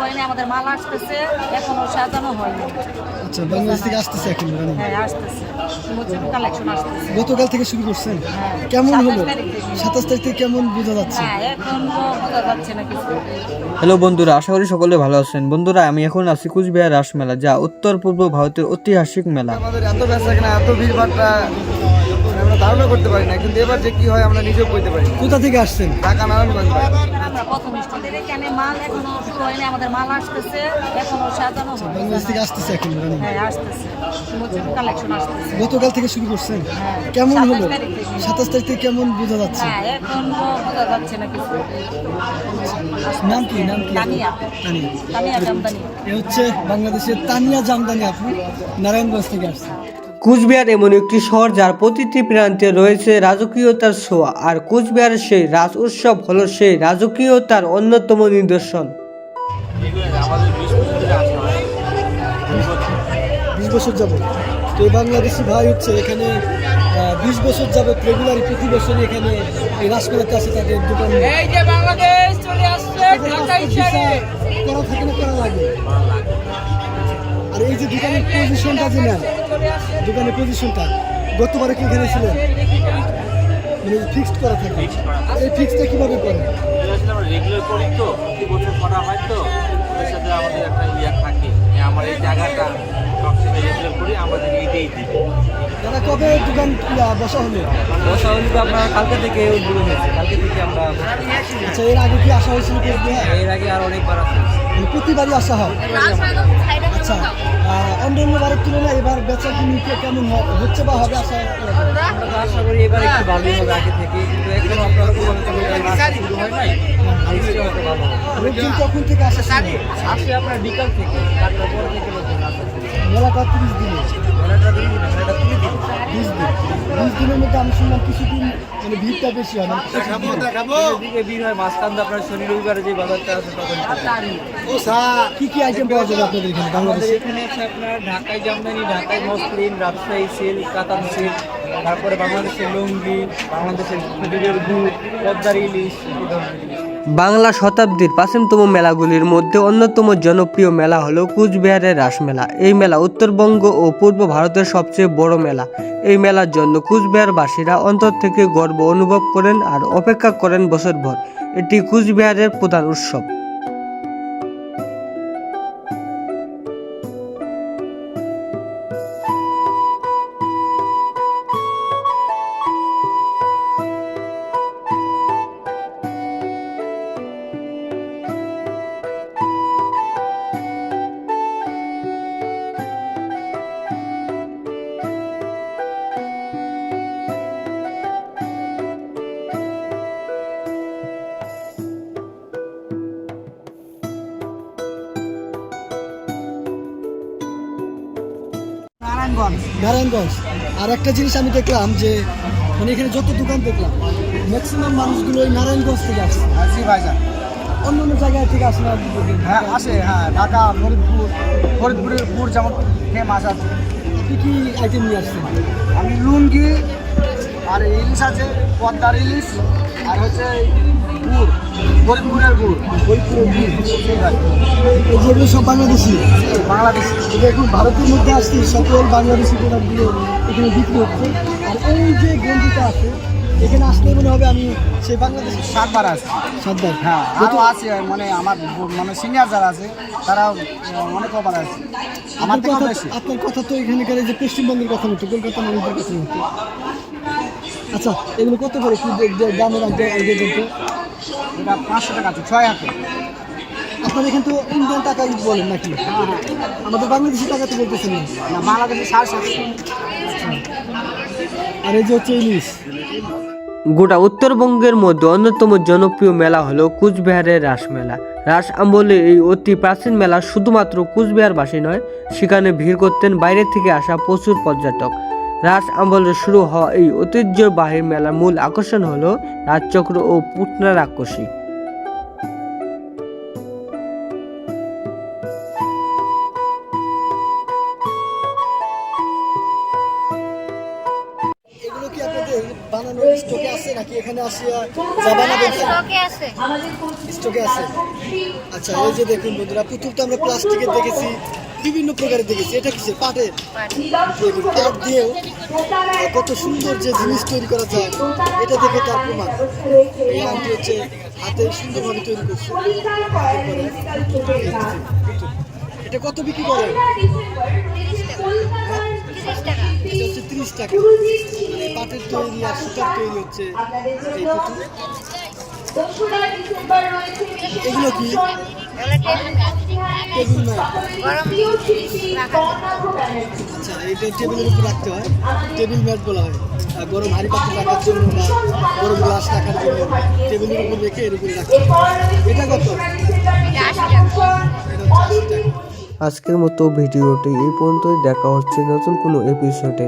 হয়নি, আমাদের মাল আসতেছে, এখনো সাজানো হয়নি। আচ্ছা, বাংলাদেশ থেকে আসতেছে এখন রানিং। হ্যাঁ, আসতেছে, নতুন কালেকশন আসতেছে। গতকাল থেকে শুরু করছেন, হ্যাঁ, কেমন 27 হলো? তারিখ থেকে। 27 তারিখ থেকে কেমন বোঝা যাচ্ছে? হ্যাঁ, এখনো বোঝা যাচ্ছে না কিছু। হ্যালো বন্ধুরা, আশা করি সকলে ভালো আছেন। বন্ধুরা, আমি এখন আছি কুচবিহার রাস মেলা, যা উত্তর পূর্ব ভারতের ঐতিহাসিক মেলা। আমাদের এত ব্যস্ত কিনা এত ভিড়ভাড়টা আমরা ধারণা করতে পারি না, কিন্তু এবার যে কি হয় আমরা নিজেও বলতে পারি না। কোথা থেকে আসছেন? ঢাকা নারায়ণগঞ্জ। আমরা প্রথম স্টলের এখানে মাল এখনো শুরু হয়নি, আমাদের মাল আসতেছে, এখনো সাজানো হয়নি। বাংলাদেশ থেকে আসতেছে এখন রানিং। হ্যাঁ, আসতেছে, নতুন কালেকশন আসতেছে। গতকাল থেকে শুরু করছেন, হ্যাঁ, কেমন 27 হলো? তারিখ থেকে। 27 তারিখ থেকে কেমন বোঝা যাচ্ছে? হ্যাঁ, এখনো বোঝা যাচ্ছে না কিছু। নাম কি? নাম কি? তানিয়া। তানিয়া। তানিয়া জামদানি। এ হচ্ছে বাংলাদেশের তানিয়া জামদানি আপু, নারায়ণগঞ্জ থেকে আসছে। কুচবিহার এমন একটি শহর যার প্রতিটি প্রান্তে রয়েছে রাজকীয়তার ছোঁয়া, আর কুচবিহারের সেই রাজ উৎসব হলো সেই রাজকীয়তার অন্যতম নিদর্শন। 20 বছর যাবত তো এই বাংলাদেশি ভাই হচ্ছে এখানে 20 বছর যাবত রেগুলারই প্রতি বছরই এখানে এই রাসমেলাতে আসে, তাদের দোকান এই যে বাংলাদেশ চলে আসছে ঢাকাই শহরে। করা থাকে না, করা লাগে। আর এই যে দোকানের পজিশনটা যে নেন, দোকানের পজিশনটা গতবারে কি এখানে ছিলেন? মানে ফিক্সড করা থাকে, এই ফিক্সটা কিভাবে করেন? রেগুলার করি তো, প্রতি বছর করা হয় তো, ওদের সাথে আমাদের একটা ইয়ে থাকে যে আমার এই জায়গাটা সবসময় রেগুলার করি, আমাদের এইটাই দিবে। দাদা, কবে দোকান বসা হলো? বসা হলে তো আপনার কালকে থেকে উদ্বোধন হয়েছে, কালকে থেকে আমরা। আচ্ছা, এর আগে কি আসা হয়েছিল কোচবিহার? এর আগে আর অনেকবার আসি। মানে প্রতিবারই আসা হয়? আচ্ছা, অন্যান্য বারের তুলনায় এবার বেচা কিনি কেমন হচ্ছে বা হবে আশা? আমরা তো আশা করি এবার একটু ভালোই হবে আগে থেকে, কিন্তু এখনো আপনারা কোনো শুরু হয় নাই, নিশ্চয়ই হয়তো ভালো হবে। লোকজন কখন থেকে আসা শুরু? আসে আপনার বিকাল থেকে 4টার পর থেকে লোকজন আসে। মেলাটা 30 দিনে, মেলাটা 2 দিন, মেলাটা 3 দিন। 20 দিন। 20 দিনের মধ্যে আমি শুনলাম কিছুদিন মানে ভিড়টা বেশি হয়, মানে এদিকে ভিড় হয় মাঝখানটা আপনার শনি রবিবারে যে বাজারটা আছে তখন কি কি আইটেম পাওয়া যাবে আপনাদের এখানে আমাদের বাংলাদেশে? এখানে আছে আপনার ঢাকাই জামদানি, ঢাকাই মসলিন, রাজশাহী সিল্ক, কাতান সিল্ক, তারপরে বাংলাদেশের লুঙ্গি, বাংলাদেশের খেজুরের গুড়, পদ্মার ইলিশ, এই ধরনের জিনিস। বাংলা শতাব্দীর প্রাচীনতম মেলাগুলির মধ্যে অন্যতম জনপ্রিয় মেলা হলো কুচবিহারের রাসমেলা। এই মেলা উত্তরবঙ্গ ও পূর্ব ভারতের সবচেয়ে বড় মেলা। এই মেলার জন্য কুচবিহারবাসীরা অন্তর থেকে গর্ব অনুভব করেন আর অপেক্ষা করেন বছরভর। এটি কুচবিহারের প্রধান উৎসব। নারায়ণগঞ্জ। আর একটা জিনিস আমি দেখলাম যে মানে এখানে যত দোকান দেখলাম ম্যাক্সিমাম মানুষগুলো ওই নারায়ণগঞ্জ থেকে আসছে, জি ভাইজান। অন্য অন্য জায়গা থেকে আসে না? হ্যাঁ আসে, হ্যাঁ ঢাকা, ফরিদপুরের পুর যেমন ফেমাস আছে। কি কি আইটেম নিয়ে আসছেন? আমি লুঙ্গি আর ইলিশ আছে, পদ্মার ইলিশ, আর হচ্ছে গুড়, ফরিদপুরের গুড়, ফরিদপুরের গুড়। জি ভাই। এই যেগুলো সব বাংলাদেশি, বাংলাদেশ। এটা এখন ভারতের মধ্যে আসছে, সকল বাংলাদেশি প্রোডাক্টগুলো এখানে বিক্রি হচ্ছে। আর এই যে গঞ্জিটা আছে এখানে আসলে মনে হবে আমি সেই বাংলাদেশি। 7 বার আছে। সাদ্দার, হ্যাঁ আরও আছে, মানে আমার মানে সিনিয়র যারা আছে তারা অনেক কবার আছে আমার থেকে বেশি। আপনার কথা তো এখানকার এই যে পশ্চিমবঙ্গের কথা মতো, কলকাতা মানুষদের কথা মতো। আচ্ছা, এগুলো কত করে কি দামের আগে বলতে? এটা 500 টাকা আছে, 6 হাতে। আপনার এখানে তো ইন্ডিয়ান টাকা বলেন নাকি? আমাদের বাংলাদেশি টাকা তো বলতেছেন না। না, বাংলাদেশে 750। আর এই যে হচ্ছে ইলিশ। গোটা উত্তরবঙ্গের মধ্যে অন্যতম জনপ্রিয় মেলা হলো কুচবিহারের রাসমেলা। রাস আমলে এই অতি প্রাচীন মেলা শুধুমাত্র কুচবিহারবাসী নয়, সেখানে ভিড় করতেন বাইরে থেকে আসা প্রচুর পর্যটক। রাস আমলে শুরু হওয়া এই ঐতিহ্যবাহী মেলার মূল আকর্ষণ হলো রাজচক্র ও পুতনা রাক্ষসী। এগুলো কি আপনাদের বানানোর স্টকে আছে নাকি এখানে আসিয়া যাবা না দেখেন? স্টকে আছে। আচ্ছা এই যে দেখুন বন্ধুরা, পুতুল তো আমরা প্লাস্টিকের দেখেছি, বিভিন্ন প্রকারের দেখেছি, এটা কিসের? পাটের। দেখুন, পাট দিয়েও কত সুন্দর যে জিনিস তৈরি করা যায়, এটা দেখে তার প্রমাণ। এই আংটি হচ্ছে হাতে সুন্দরভাবে তৈরি করছে। এরপরে এটা কত বিক্রি করে? এটা হচ্ছে 30 টাকা। মানে পাটের তৈরি আর সুতার তৈরি হচ্ছে এই পুতুল। এগুলো কি? Table mat. আচ্ছা, এটা টেবিলের উপর রাখতে হয়, টেবিল ম্যাট বলা হয়। আর গরম হাঁড়ি পাত্র রাখার জন্য বা গরম গ্লাস রাখার জন্য টেবিলের উপর রেখে এর উপরে রাখতে হয়। এটা কত? এটা হচ্ছে 80 টাকা। আজকের মতো ভিডিওটি এই পর্যন্তই, দেখা হচ্ছে নতুন কোনো এপিসোডে।